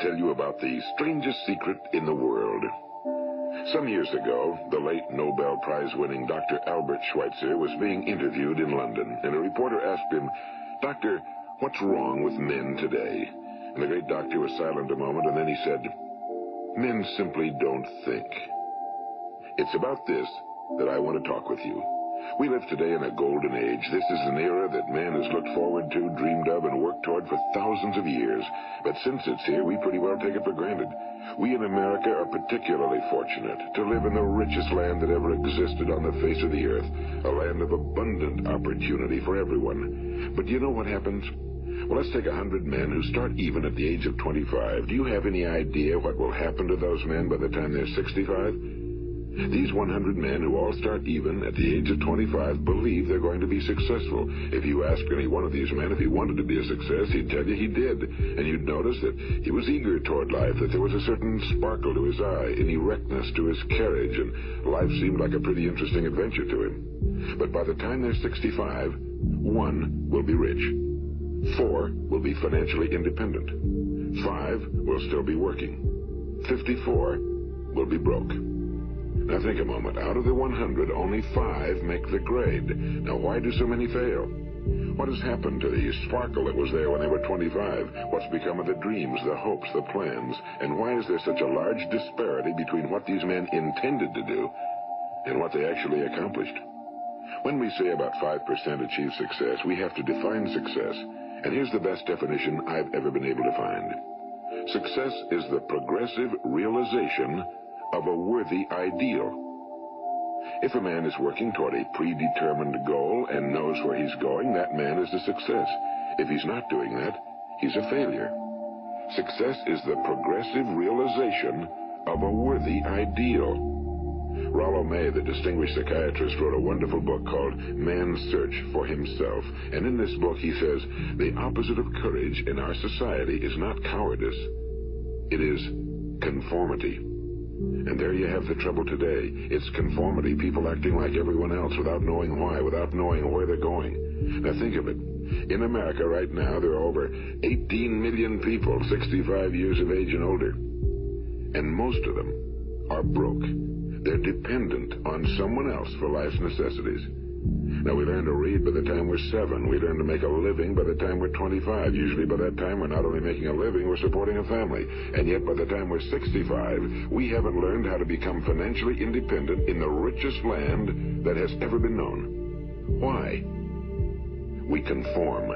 Tell you about the strangest secret in the world. Some years ago, the late Nobel Prize-winning Dr. Albert Schweitzer was being interviewed in London, and a reporter asked him, "Doctor, what's wrong with men today?" And the great doctor was silent a moment, and then he said, "Men simply don't think." It's about this that I want to talk with you. We live today in a golden age. This is an era that man has looked forward to, dreamed of, and worked toward for thousands of years. But since it's here, we pretty well take it for granted. We in America are particularly fortunate to live in the richest land that ever existed on the face of the earth, a land of abundant opportunity for everyone. But do you know what happens? Well, let's take 100 men who start even at the age of 25. Do you have any idea what will happen to those men by the time they're 65? These 100 men who all start even at the age of 25 believe they're going to be successful. If you ask any one of these men if he wanted to be a success, he'd tell you he did. And you'd notice that he was eager toward life, that there was a certain sparkle to his eye, an erectness to his carriage, and life seemed like a pretty interesting adventure to him. But by the time they're 65, 1 will be rich. 4 will be financially independent. 5 will still be working. 54 will be broke. Now think a moment. Out of the 100, only 5 make the grade. Now why do so many fail? What has happened to the sparkle that was there when they were 25? What's become of the dreams, the hopes, the plans? And why is there such a large disparity between what these men intended to do and what they actually accomplished? When we say about 5% achieve success, we have to define success. And here's the best definition I've ever been able to find. Success is the progressive realization of a worthy ideal. If a man is working toward a predetermined goal and knows where he's going, that man is a success. If he's not doing that, he's a failure. Success is the progressive realization of a worthy ideal. Rollo May, the distinguished psychiatrist, wrote a wonderful book called Man's Search for Himself. And in this book he says, the opposite of courage in our society is not cowardice. It is conformity. And there you have the trouble today. It's conformity, people acting like everyone else without knowing why, without knowing where they're going. Now think of it. In America right now, there are over 18 million people 65 years of age and older. And most of them are broke. They're dependent on someone else for life's necessities. Now, we learn to read by the time we're 7. We learn to make a living by the time we're 25. Usually by that time, we're not only making a living, we're supporting a family. And yet by the time we're 65, we haven't learned how to become financially independent in the richest land that has ever been known. Why? We conform.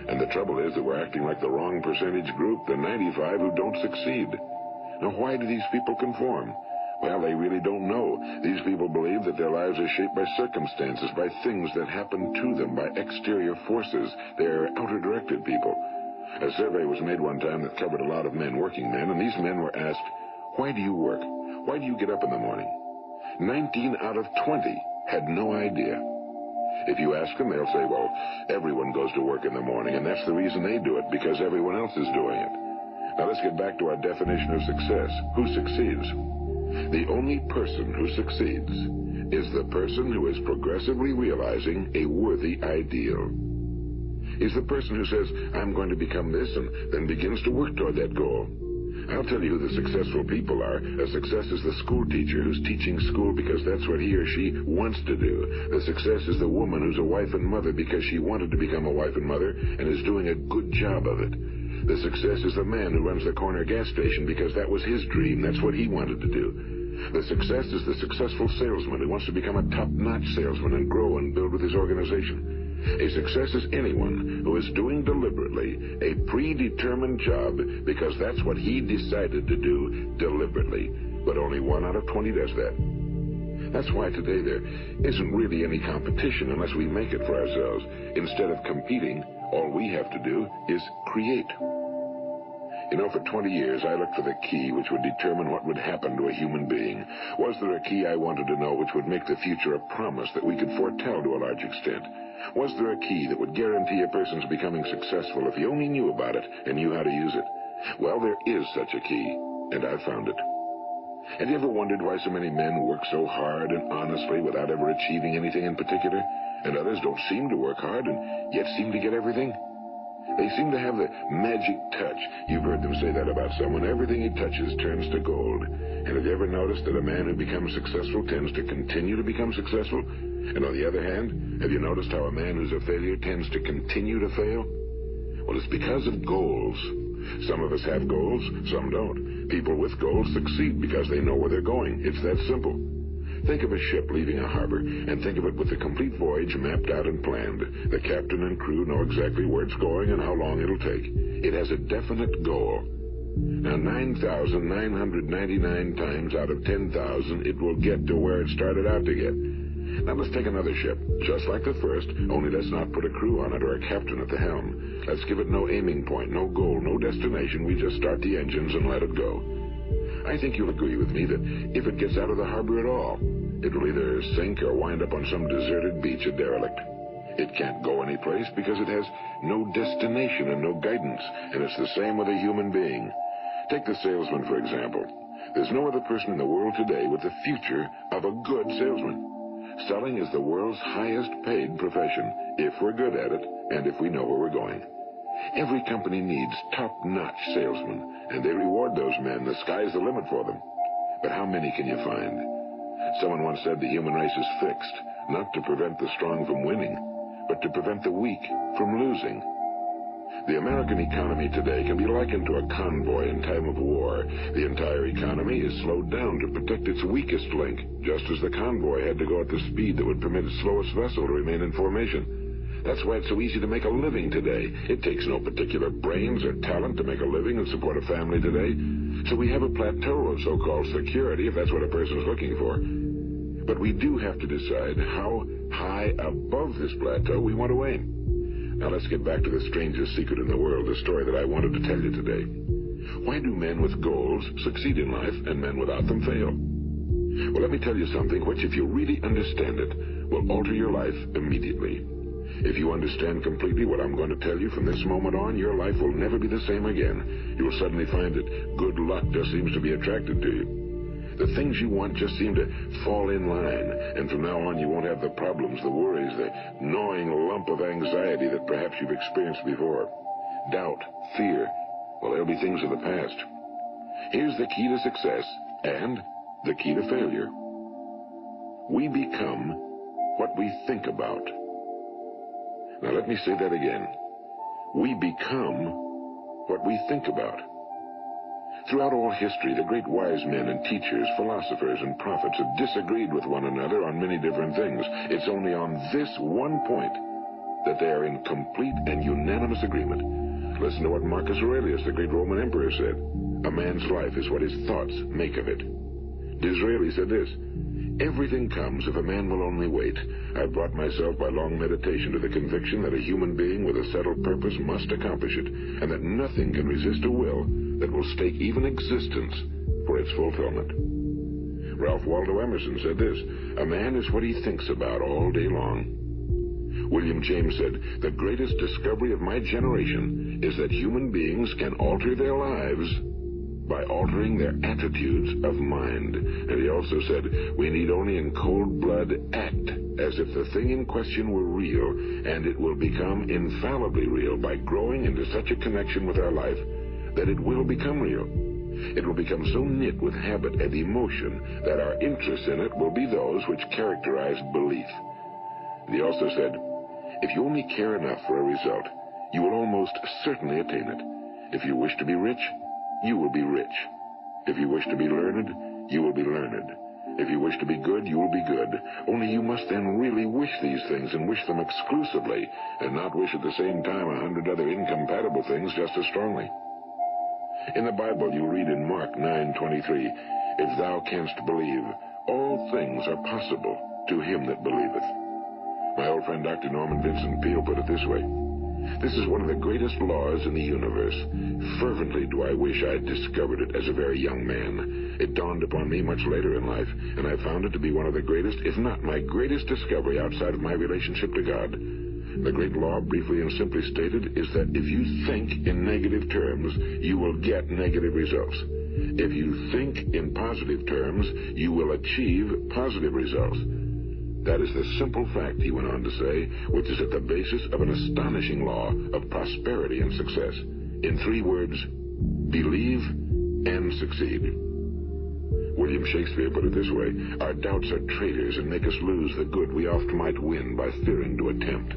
And the trouble is that we're acting like the wrong percentage group, the 95 who don't succeed. Now, why do these people conform? Well, they really don't know. These people believe that their lives are shaped by circumstances, by things that happen to them, by exterior forces. They're outer-directed people. A survey was made one time that covered a lot of men, working men, and these men were asked, "Why do you work? Why do you get up in the morning?" 19 out of 20 had no idea. If you ask them, they'll say, well, everyone goes to work in the morning, and that's the reason they do it, because everyone else is doing it. Now let's get back to our definition of success. Who succeeds? The only person who succeeds is the person who is progressively realizing a worthy ideal. He's the person who says, I'm going to become this, and then begins to work toward that goal. I'll tell you who the successful people are. A success is the school teacher who's teaching school because that's what he or she wants to do. The success is the woman who's a wife and mother because she wanted to become a wife and mother and is doing a good job of it. The success is the man who runs the corner gas station because that was his dream. That's what he wanted to do. The success is the successful salesman who wants to become a top-notch salesman and grow and build with his organization. A success is anyone who is doing deliberately a predetermined job because that's what he decided to do deliberately. But only 1 out of 20 does that. That's why today there isn't really any competition unless we make it for ourselves. Instead of competing, all we have to do is create. You know, for 20 years, I looked for the key which would determine what would happen to a human being. Was there a key I wanted to know which would make the future a promise that we could foretell to a large extent? Was there a key that would guarantee a person's becoming successful if he only knew about it and knew how to use it? Well, there is such a key, and I've found it. Have you ever wondered why so many men work so hard and honestly without ever achieving anything in particular, and others don't seem to work hard and yet seem to get everything? They seem to have the magic touch. You've heard them say that about someone. Everything he touches turns to gold. And have you ever noticed that a man who becomes successful tends to continue to become successful? And on the other hand, have you noticed how a man who's a failure tends to continue to fail? Well, it's because of goals. Some of us have goals, some don't. People with goals succeed because they know where they're going. It's that simple. Think of a ship leaving a harbor, and think of it with the complete voyage mapped out and planned. The captain and crew know exactly where it's going and how long it'll take. It has a definite goal. Now, 9,999 times out of 10,000, it will get to where it started out to get. Now, let's take another ship, just like the first, only let's not put a crew on it or a captain at the helm. Let's give it no aiming point, no goal, no destination. We just start the engines and let it go. I think you'll agree with me that if it gets out of the harbor at all, it'll either sink or wind up on some deserted beach, a derelict. It can't go anyplace because it has no destination and no guidance, and it's the same with a human being. Take the salesman, for example. There's no other person in the world today with the future of a good salesman. Selling is the world's highest paid profession, if we're good at it and if we know where we're going. Every company needs top-notch salesmen, and they reward those men. The sky's the limit for them. But how many can you find? Someone once said the human race is fixed, not to prevent the strong from winning, but to prevent the weak from losing. The American economy today can be likened to a convoy in time of war. The entire economy is slowed down to protect its weakest link, just as the convoy had to go at the speed that would permit its slowest vessel to remain in formation. That's why it's so easy to make a living today. It takes no particular brains or talent to make a living and support a family today. So we have a plateau of so-called security, if that's what a person is looking for. But we do have to decide how high above this plateau we want to aim. Now let's get back to the strangest secret in the world, the story that I wanted to tell you today. Why do men with goals succeed in life and men without them fail? Well, let me tell you something which, if you really understand it, will alter your life immediately. If you understand completely what I'm going to tell you from this moment on, your life will never be the same again. You'll suddenly find that good luck just seems to be attracted to you. The things you want just seem to fall in line, and from now on you won't have the problems, the worries, the gnawing lump of anxiety that perhaps you've experienced before. Doubt, fear, well, they'll be things of the past. Here's the key to success and the key to failure. We become what we think about. Now let me say that again. We become what we think about. Throughout all history, the great wise men and teachers, philosophers and prophets have disagreed with one another on many different things. It's only on this one point that they are in complete and unanimous agreement. Listen to what Marcus Aurelius, the great Roman emperor, said. A man's life is what his thoughts make of it. Disraeli said this: everything comes if a man will only wait. I've brought myself by long meditation to the conviction that a human being with a settled purpose must accomplish it, and that nothing can resist a will that will stake even existence for its fulfillment. Ralph Waldo Emerson said this: a man is what he thinks about all day long. William James said, the greatest discovery of my generation is that human beings can alter their lives by altering their attitudes of mind. And he also said, we need only in cold blood act as if the thing in question were real, and it will become infallibly real by growing into such a connection with our life that it will become real. It will become so knit with habit and emotion that our interest in it will be those which characterize belief. And he also said, if you only care enough for a result, you will almost certainly attain it. If you wish to be rich, you will be rich. If you wish to be learned, you will be learned. If you wish to be good, you will be good. Only you must then really wish these things, and wish them exclusively, and not wish at the same time 100 other incompatible things just as strongly. In the Bible, you read in Mark 9:23, if thou canst believe, all things are possible to him that believeth. My old friend Dr. Norman Vincent Peale put it this way: this is one of the greatest laws in the universe. Fervently do I wish I had discovered it as a very young man. It dawned upon me much later in life, and I found it to be one of the greatest, if not my greatest discovery outside of my relationship to God. The great law, briefly and simply stated, is that if you think in negative terms, you will get negative results. If you think in positive terms, you will achieve positive results. That is the simple fact, he went on to say, which is at the basis of an astonishing law of prosperity and success. In 3 words, believe and succeed. William Shakespeare put it this way: our doubts are traitors and make us lose the good we oft might win by fearing to attempt.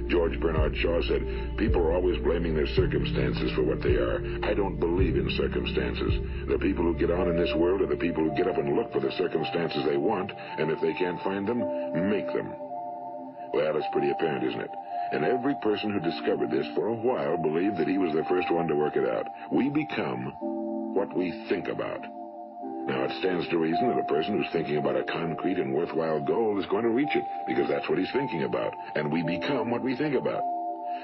George Bernard Shaw said, people are always blaming their circumstances for what they are. I don't believe in circumstances. The people who get on in this world are the people who get up and look for the circumstances they want, and if they can't find them, make them. Well, that's pretty apparent, isn't it? And every person who discovered this for a while believed that he was the first one to work it out. We become what we think about. Now, it stands to reason that a person who's thinking about a concrete and worthwhile goal is going to reach it, because that's what he's thinking about, and we become what we think about.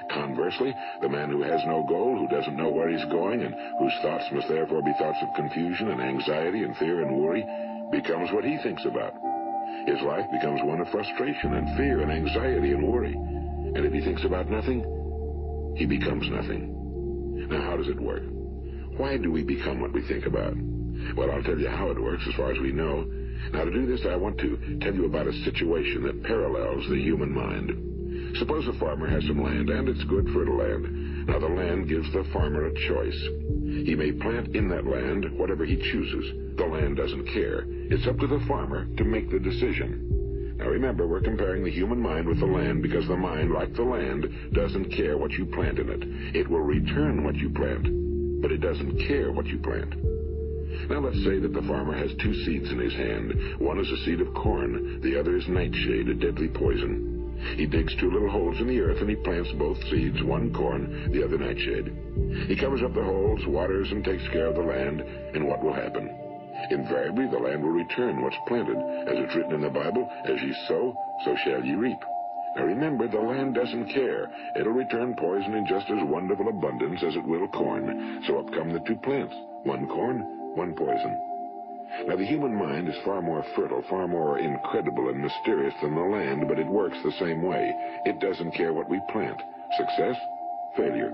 Conversely, the man who has no goal, who doesn't know where he's going, and whose thoughts must therefore be thoughts of confusion and anxiety and fear and worry, becomes what he thinks about. His life becomes one of frustration and fear and anxiety and worry. And if he thinks about nothing, he becomes nothing. Now, how does it work? Why do we become what we think about? Well, I'll tell you how it works as far as we know. Now, to do this, I want to tell you about a situation that parallels the human mind. Suppose a farmer has some land, and it's good fertile land. Now, the land gives the farmer a choice. He may plant in that land whatever he chooses. The land doesn't care. It's up to the farmer to make the decision. Now, remember, we're comparing the human mind with the land because the mind, like the land, doesn't care what you plant in it. It will return what you plant, but it doesn't care what you plant. Now, let's say that the farmer has 2 seeds in his hand. One is a seed of corn. The other is nightshade, a deadly poison. He digs 2 little holes in the earth, and he plants both seeds, one corn, the other nightshade. He covers up the holes, waters, and takes care of the land, and what will happen? Invariably, the land will return what's planted. As it's written in the Bible, as ye sow, so shall ye reap. Now remember, the land doesn't care. It'll return poison in just as wonderful abundance as it will corn. So up come the 2 plants, one corn, one poison. Now, the human mind is far more fertile, far more incredible and mysterious than the land, but it works the same way. It doesn't care what we plant. Success, failure.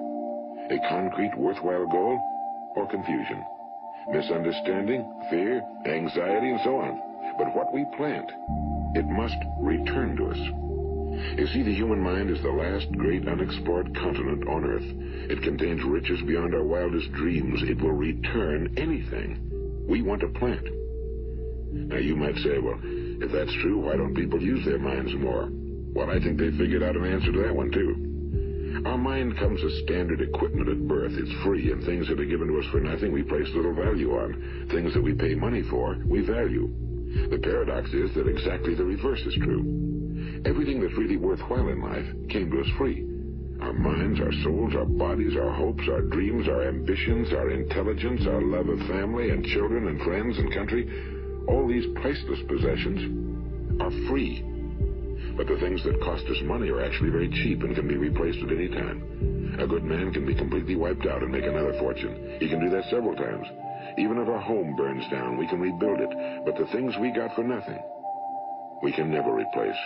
A concrete, worthwhile goal, or confusion. Misunderstanding, fear, anxiety, and so on. But what we plant, it must return to us. You see, the human mind is the last great unexplored continent on Earth. It contains riches beyond our wildest dreams. It will return anything we want to plant. Now, you might say, well, if that's true, why don't people use their minds more? Well, I think they figured out an answer to that one, too. Our mind comes as standard equipment at birth. It's free, and things that are given to us for nothing we place little value on. Things that we pay money for, we value. The paradox is that exactly the reverse is true. Everything that's really worthwhile in life came to us free. Our minds, our souls, our bodies, our hopes, our dreams, our ambitions, our intelligence, our love of family and children and friends and country, all these priceless possessions are free. But the things that cost us money are actually very cheap and can be replaced at any time. A good man can be completely wiped out and make another fortune. He can do that several times. Even if our home burns down, we can rebuild it. But the things we got for nothing, we can never replace.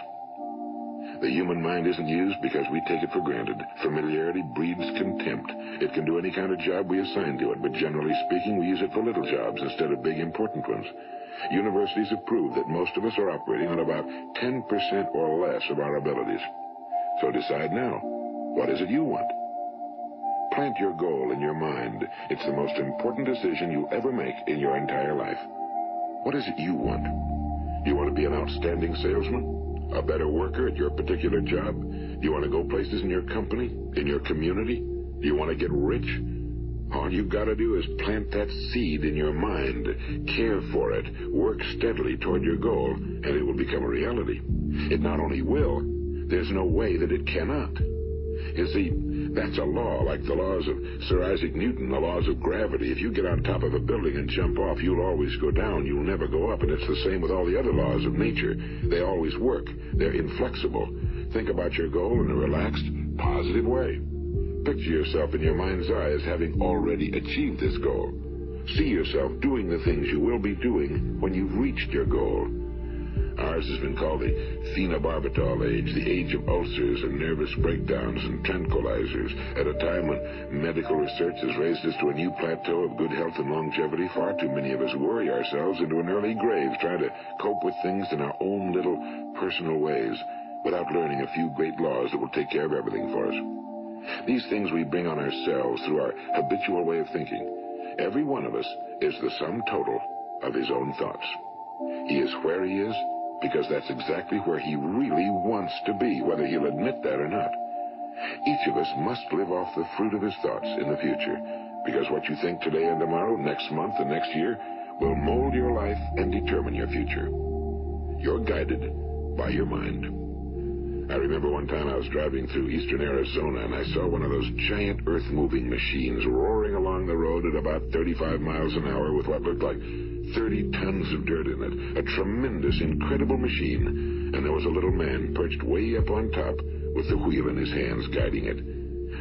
The human mind isn't used because we take it for granted. Familiarity breeds contempt. It can do any kind of job we assign to it, but generally speaking, we use it for little jobs instead of big, important ones. Universities have proved that most of us are operating on about 10% or less of our abilities. So decide now, what is it you want? Plant your goal in your mind. It's the most important decision you ever make in your entire life. What is it you want? Do you want to be an outstanding salesman? A better worker at your particular job? Do you want to go places in your company, in your community? Do you want to get rich? All you've got to do is plant that seed in your mind, care for it, work steadily toward your goal, and it will become a reality. It not only will, there's no way that it cannot. You see, that's a law, like the laws of Sir Isaac Newton, the laws of gravity. If you get on top of a building and jump off, you'll always go down. You'll never go up. And it's the same with all the other laws of nature. They always work. They're inflexible. Think about your goal in a relaxed, positive way. Picture yourself in your mind's eye as having already achieved this goal. See yourself doing the things you will be doing when you've reached your goal. Ours has been called the phenobarbital age, the age of ulcers and nervous breakdowns and tranquilizers, at a time when medical research has raised us to a new plateau of good health and longevity. Far too many of us worry ourselves into an early grave trying to cope with things in our own little personal ways without learning a few great laws that will take care of everything for us. These things we bring on ourselves through our habitual way of thinking. Every one of us is the sum total of his own thoughts. He is where he is because that's exactly where he really wants to be, whether he'll admit that or not. Each of us must live off the fruit of his thoughts in the future, because what you think today and tomorrow, next month and next year, will mold your life and determine your future. You're guided by your mind. I remember one time I was driving through eastern Arizona and I saw one of those giant earth-moving machines roaring along the road at about 35 miles an hour with what looked like 30 tons of dirt in it. A tremendous, incredible machine. And there was a little man perched way up on top with the wheel in his hands guiding it.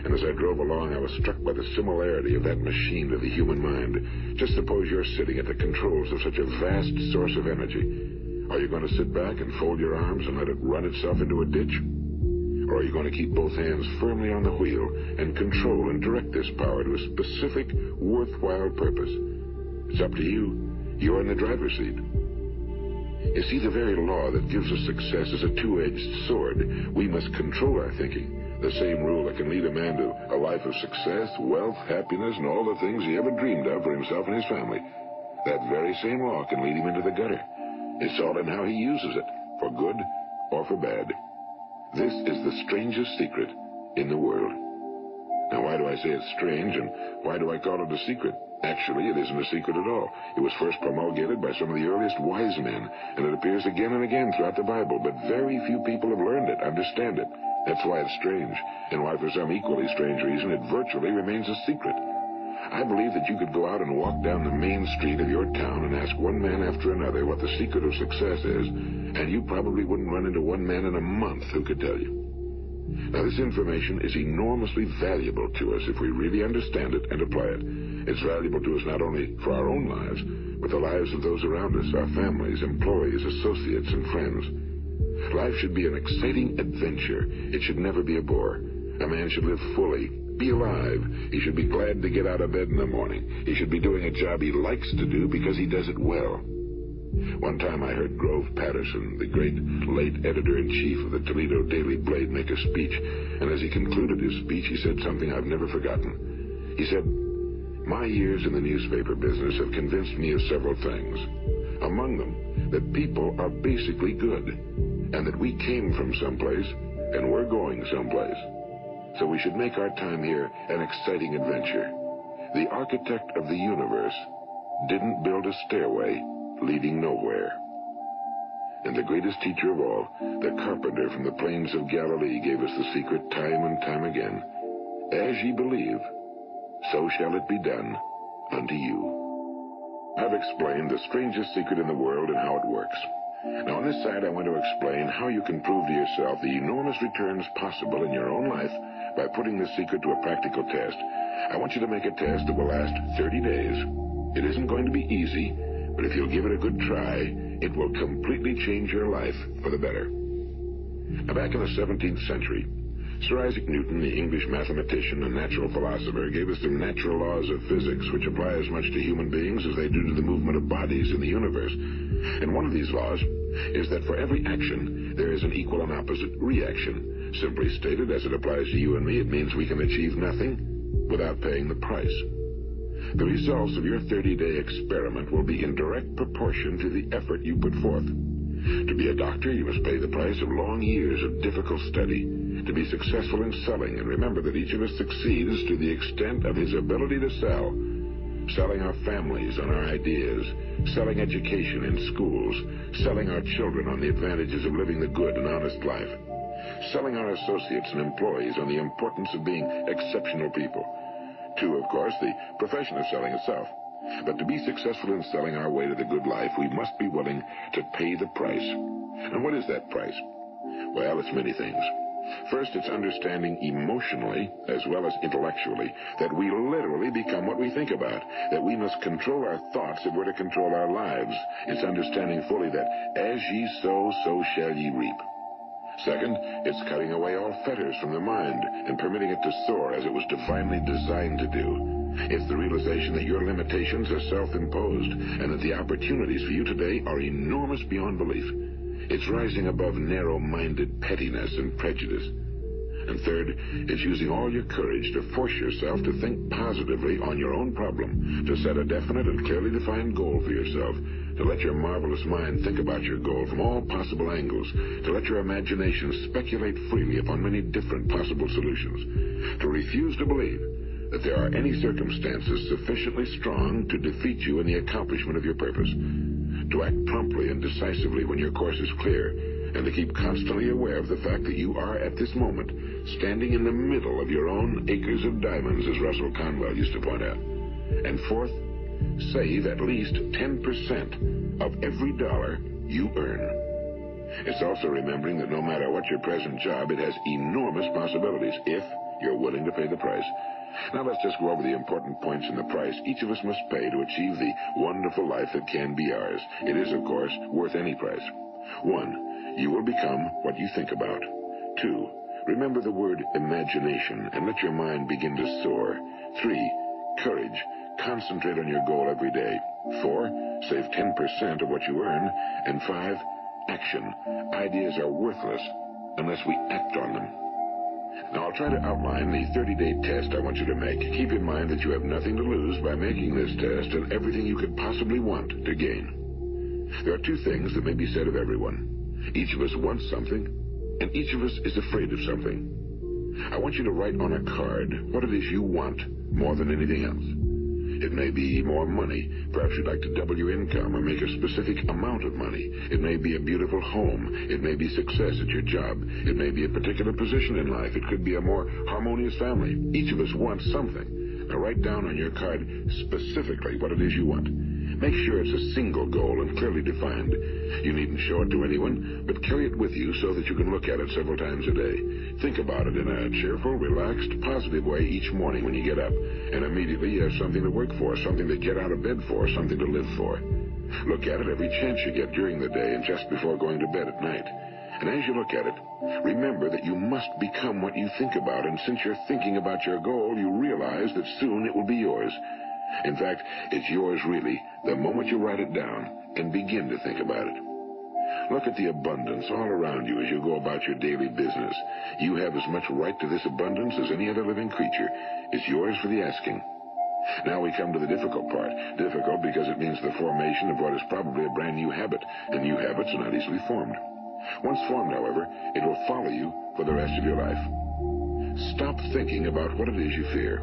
And as I drove along, I was struck by the similarity of that machine to the human mind. Just suppose you're sitting at the controls of such a vast source of energy. Are you going to sit back and fold your arms and let it run itself into a ditch? Or are you going to keep both hands firmly on the wheel and control and direct this power to a specific, worthwhile purpose? It's up to you. You're in the driver's seat. You see, the very law that gives us success is a two-edged sword. We must control our thinking. The same rule that can lead a man to a life of success, wealth, happiness, and all the things he ever dreamed of for himself and his family. That very same law can lead him into the gutter. It's all in how he uses it, for good or for bad. This is the strangest secret in the world. Now, why do I say it's strange, and why do I call it a secret? Actually, it isn't a secret at all. It was first promulgated by some of the earliest wise men, and it appears again and again throughout the Bible, but very few people have learned it, understand it. That's why it's strange, and why for some equally strange reason it virtually remains a secret. I believe that you could go out and walk down the main street of your town and ask one man after another what the secret of success is, and you probably wouldn't run into one man in a month who could tell you. Now, this information is enormously valuable to us if we really understand it and apply it. It's valuable to us not only for our own lives, but the lives of those around us, our families, employees, associates, and friends. Life should be an exciting adventure. It should never be a bore. A man should live fully, be alive. He should be glad to get out of bed in the morning. He should be doing a job he likes to do because he does it well. One time I heard Grove Patterson, the great late editor-in-chief of the Toledo Daily Blade, make a speech, and as he concluded his speech, he said something I've never forgotten. He said, "My years in the newspaper business have convinced me of several things. Among them, that people are basically good, and that we came from someplace, and we're going someplace. So we should make our time here an exciting adventure. The architect of the universe didn't build a stairway leading nowhere." And the greatest teacher of all, the carpenter from the plains of Galilee, gave us the secret time and time again. As ye believe, so shall it be done unto you. I've explained the strangest secret in the world and how it works. Now, on this side, I want to explain how you can prove to yourself the enormous returns possible in your own life by putting this secret to a practical test. I want you to make a test that will last 30 days. It isn't going to be easy, but if you'll give it a good try, it will completely change your life for the better. Now, back in the 17th century, Sir Isaac Newton, the English mathematician and natural philosopher, gave us the natural laws of physics, which apply as much to human beings as they do to the movement of bodies in the universe. And one of these laws is that for every action, there is an equal and opposite reaction. Simply stated, as it applies to you and me, it means we can achieve nothing without paying the price. The results of your 30-day experiment will be in direct proportion to the effort you put forth. To be a doctor, you must pay the price of long years of difficult study. To be successful in selling, and remember that each of us succeeds to the extent of his ability to sell. Selling our families on our ideas, selling education in schools, selling our children on the advantages of living the good and honest life, selling our associates and employees on the importance of being exceptional people. To, of course, the profession of selling itself. But to be successful in selling our way to the good life, we must be willing to pay the price. And what is that price? Well, it's many things. First, it's understanding emotionally, as well as intellectually, that we literally become what we think about, that we must control our thoughts if we're to control our lives. It's understanding fully that as ye sow, so shall ye reap. Second, it's cutting away all fetters from the mind and permitting it to soar as it was divinely designed to do. It's the realization that your limitations are self-imposed and that the opportunities for you today are enormous beyond belief. It's rising above narrow-minded pettiness and prejudice. And third, it's using all your courage to force yourself to think positively on your own problem, to set a definite and clearly defined goal for yourself, to let your marvelous mind think about your goal from all possible angles, to let your imagination speculate freely upon many different possible solutions, to refuse to believe that there are any circumstances sufficiently strong to defeat you in the accomplishment of your purpose, to act promptly and decisively when your course is clear, and to keep constantly aware of the fact that you are, at this moment, standing in the middle of your own acres of diamonds, as Russell Conwell used to point out. And fourth, save at least 10% of every dollar you earn. It's also remembering that no matter what your present job, it has enormous possibilities if you're willing to pay the price. Now let's just go over the important points in the price each of us must pay to achieve the wonderful life that can be ours. It is, of course, worth any price. 1, you will become what you think about. 2, remember the word imagination and let your mind begin to soar. 3, courage. Concentrate on your goal every day. 4, save 10% of what you earn. And 5, action. Ideas are worthless unless we act on them. Now, I'll try to outline the 30-day test I want you to make. Keep in mind that you have nothing to lose by making this test and everything you could possibly want to gain. There are 2 things that may be said of everyone. Each of us wants something, and each of us is afraid of something. I want you to write on a card what it is you want more than anything else. It may be more money. Perhaps you'd like to double your income or make a specific amount of money. It may be a beautiful home. It may be success at your job. It may be a particular position in life. It could be a more harmonious family. Each of us wants something. Now write down on your card specifically what it is you want. Make sure it's a single goal and clearly defined. You needn't show it to anyone, but carry it with you so that you can look at it several times a day. Think about it in a cheerful, relaxed, positive way each morning when you get up. And immediately you have something to work for, something to get out of bed for, something to live for. Look at it every chance you get during the day and just before going to bed at night. And as you look at it, remember that you must become what you think about, and since you're thinking about your goal, you realize that soon it will be yours. In fact, it's yours really the moment you write it down and begin to think about it. Look at the abundance all around you as you go about your daily business. You have as much right to this abundance as any other living creature. It's yours for the asking. Now we come to the difficult part. Difficult because it means the formation of what is probably a brand new habit, and new habits are not easily formed. Once formed, however, it will follow you for the rest of your life. Stop thinking about what it is you fear.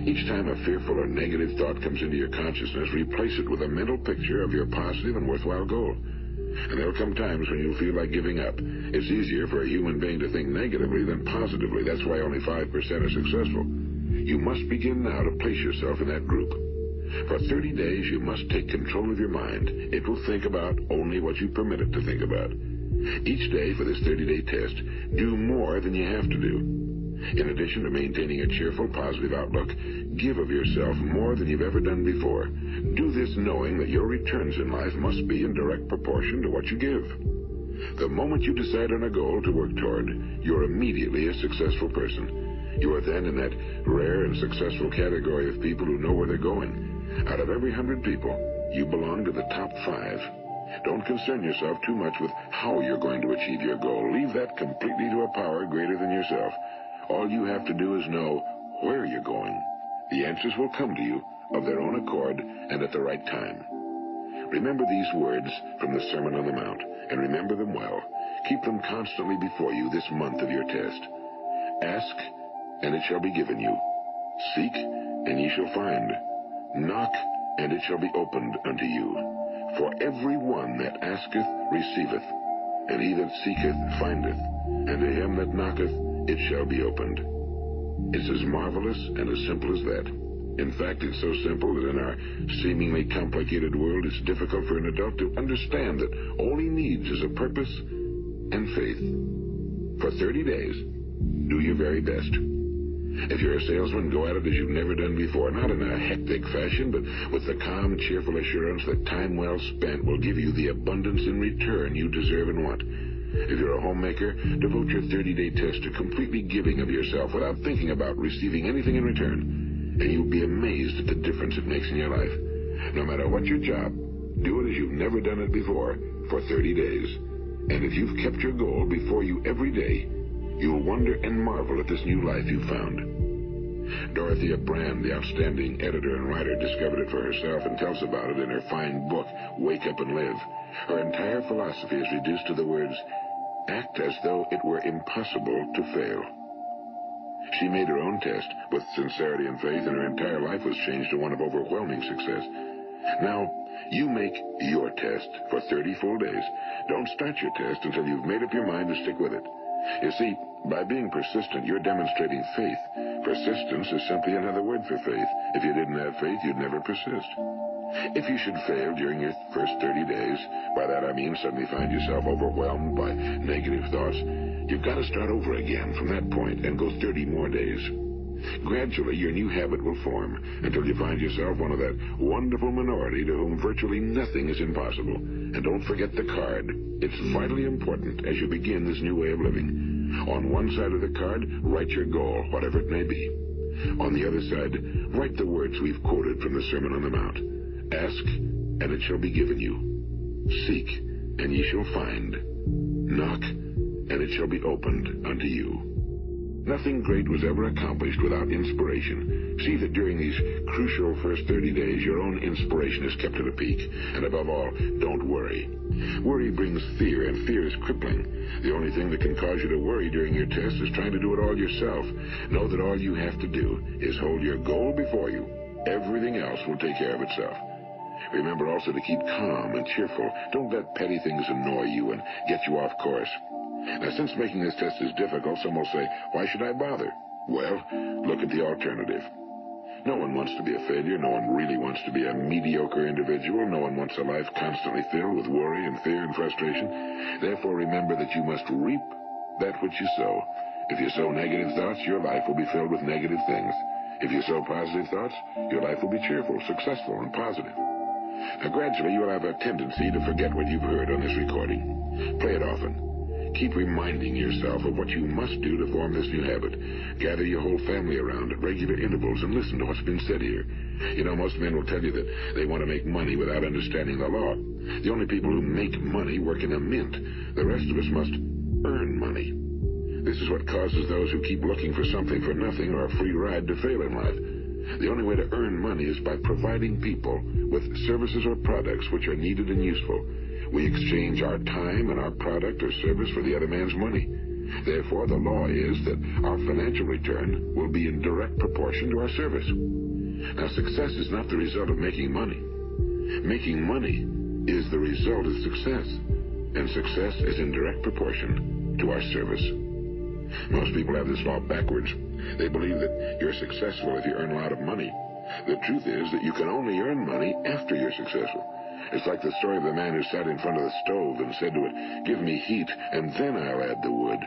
Each time a fearful or negative thought comes into your consciousness, replace it with a mental picture of your positive and worthwhile goal. And there'll come times when you'll feel like giving up. It's easier for a human being to think negatively than positively. That's why only 5% are successful. You must begin now to place yourself in that group. For 30 days, you must take control of your mind. It will think about only what you permit it to think about. Each day for this 30-day test, do more than you have to do. In addition to maintaining a cheerful, positive outlook, give of yourself more than you've ever done before. Do this knowing that your returns in life must be in direct proportion to what you give. The moment you decide on a goal to work toward, you're immediately a successful person. You are then in that rare and successful category of people who know where they're going. Out of every 100 people, you belong to the top 5. Don't concern yourself too much with how you're going to achieve your goal. Leave that completely to a power greater than yourself. All you have to do is know where you're going. The answers will come to you of their own accord and at the right time. Remember these words from the Sermon on the Mount, and remember them well. Keep them constantly before you this month of your test. Ask, and it shall be given you. Seek, and ye shall find. Knock, and it shall be opened unto you. For every one that asketh receiveth, and he that seeketh findeth, and to him that knocketh it shall be opened. It's as marvelous and as simple as that. In fact, it's so simple that in our seemingly complicated world, it's difficult for an adult to understand that all he needs is a purpose and faith. For 30 days, do your very best. If you're a salesman, go at it as you've never done before, not in a hectic fashion, but with the calm, cheerful assurance that time well spent will give you the abundance in return you deserve and want. If you're a homemaker, devote your 30-day test to completely giving of yourself without thinking about receiving anything in return, and you'll be amazed at the difference it makes in your life. No matter what your job, do it as you've never done it before for 30 days. And if you've kept your goal before you every day, you'll wonder and marvel at this new life you've found. Dorothea Brand, the outstanding editor and writer, discovered it for herself and tells about it in her fine book, Wake Up and Live. Her entire philosophy is reduced to the words, act as though it were impossible to fail. She made her own test with sincerity and faith, and her entire life was changed to one of overwhelming success. Now, you make your test for 30 full days. Don't start your test until you've made up your mind to stick with it. You see, by being persistent, you're demonstrating faith. Persistence is simply another word for faith. If you didn't have faith, you'd never persist. If you should fail during your first 30 days, by that I mean suddenly find yourself overwhelmed by negative thoughts, you've got to start over again from that point and go 30 more days. Gradually, your new habit will form until you find yourself one of that wonderful minority to whom virtually nothing is impossible. And don't forget the card. It's vitally important as you begin this new way of living. On one side of the card, write your goal, whatever it may be. On the other side, write the words we've quoted from the Sermon on the Mount. Ask, and it shall be given you. Seek, and ye shall find. Knock, and it shall be opened unto you. Nothing great was ever accomplished without inspiration. See that during these crucial first 30 days, your own inspiration is kept at a peak. And above all, don't worry. Worry brings fear, and fear is crippling. The only thing that can cause you to worry during your test is trying to do it all yourself. Know that all you have to do is hold your goal before you. Everything else will take care of itself. Remember also to keep calm and cheerful. Don't let petty things annoy you and get you off course. Now, since making this test is difficult, some will say, why should I bother? Well, look at the alternative. No one wants to be a failure. No one really wants to be a mediocre individual. No one wants a life constantly filled with worry and fear and frustration. Therefore, remember that you must reap that which you sow. If you sow negative thoughts, your life will be filled with negative things. If you sow positive thoughts, your life will be cheerful, successful, and positive. Now, gradually, you'll have a tendency to forget what you've heard on this recording. Play it often. Keep reminding yourself of what you must do to form this new habit. Gather your whole family around at regular intervals and listen to what's been said here. You know, most men will tell you that they want to make money without understanding the law. The only people who make money work in a mint. The rest of us must earn money. This is what causes those who keep looking for something for nothing or a free ride to fail in life. The only way to earn money is by providing people with services or products which are needed and useful. We exchange our time and our product or service for the other man's money. Therefore, the law is that our financial return will be in direct proportion to our service. Now, success is not the result of making money. Making money is the result of success, and success is in direct proportion to our service. Most people have this law backwards. They believe that you're successful if you earn a lot of money. The truth is that you can only earn money after you're successful. It's like the story of the man who sat in front of the stove and said to it, give me heat, and then I'll add the wood.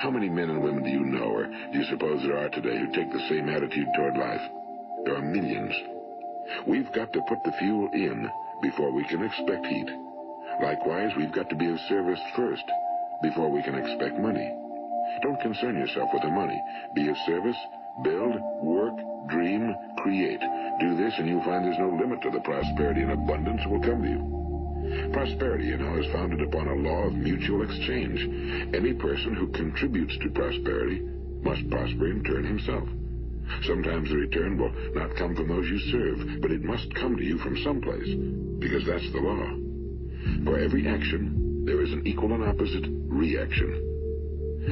How many men and women do you know, or do you suppose there are today, who take the same attitude toward life? There are millions. We've got to put the fuel in before we can expect heat. Likewise, we've got to be of service first before we can expect money. Don't concern yourself with the money. Be of service, build, work, dream, create. Do this and you'll find there's no limit to the prosperity and abundance that will come to you. Prosperity, you know, is founded upon a law of mutual exchange. Any person who contributes to prosperity must prosper in turn himself. Sometimes the return will not come from those you serve, but it must come to you from someplace, because that's the law. For every action, there is an equal and opposite reaction.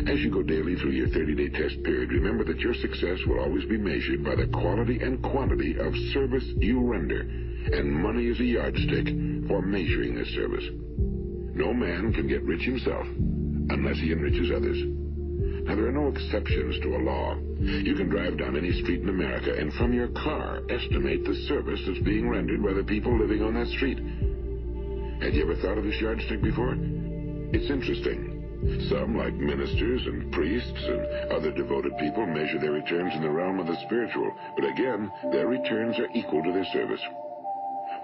As you go daily through your 30-day test period, remember that your success will always be measured by the quality and quantity of service you render, and money is a yardstick for measuring this service. No man can get rich himself unless he enriches others. Now, there are no exceptions to a law. You can drive down any street in America and from your car estimate the service that's being rendered by the people living on that street. Had you ever thought of this yardstick before? It's interesting. Some, like ministers and priests and other devoted people, measure their returns in the realm of the spiritual, but again, their returns are equal to their service.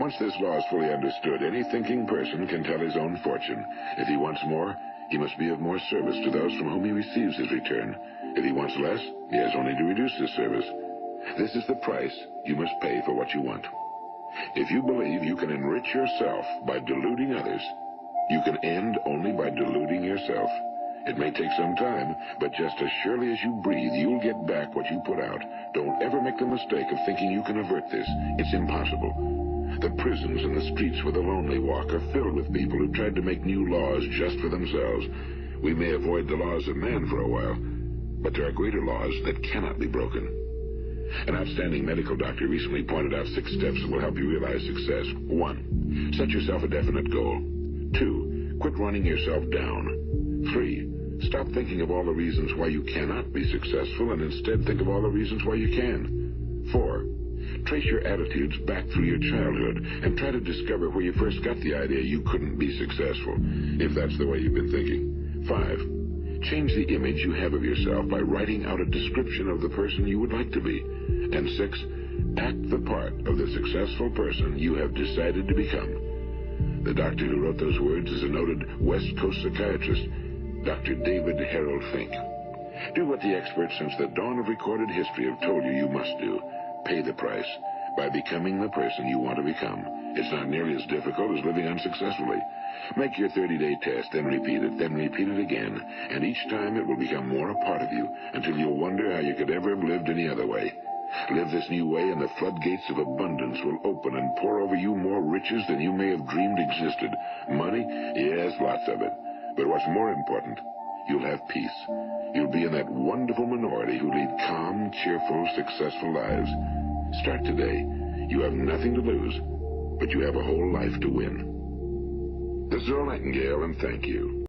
Once this law is fully understood, any thinking person can tell his own fortune. If he wants more, he must be of more service to those from whom he receives his return. If he wants less, he has only to reduce his service. This is the price you must pay for what you want. If you believe you can enrich yourself by deluding others, you can end only by deluding yourself. It may take some time, but just as surely as you breathe, you'll get back what you put out. Don't ever make the mistake of thinking you can avert this. It's impossible. The prisons and the streets where the lonely walk are filled with people who tried to make new laws just for themselves. We may avoid the laws of man for a while, but there are greater laws that cannot be broken. An outstanding medical doctor recently pointed out 6 steps that will help you realize success. 1. Set yourself a definite goal. 2. Quit running yourself down. 3. Stop thinking of all the reasons why you cannot be successful and instead think of all the reasons why you can. 4. Trace your attitudes back through your childhood and try to discover where you first got the idea you couldn't be successful, if that's the way you've been thinking. 5. Change the image you have of yourself by writing out a description of the person you would like to be. And 6. Act the part of the successful person you have decided to become. The doctor who wrote those words is a noted West Coast psychiatrist, Dr. David Harold Fink. Do what the experts since the dawn of recorded history have told you must do. Pay the price by becoming the person you want to become. It's not nearly as difficult as living unsuccessfully. Make your 30-day test, then repeat it again, and each time it will become more a part of you until you'll wonder how you could ever have lived any other way. Live this new way and the floodgates of abundance will open and pour over you more riches than you may have dreamed existed. Money? Yes, lots of it. But what's more important, you'll have peace. You'll be in that wonderful minority who lead calm, cheerful, successful lives. Start today. You have nothing to lose, but you have a whole life to win. This is Earl Nightingale, and thank you.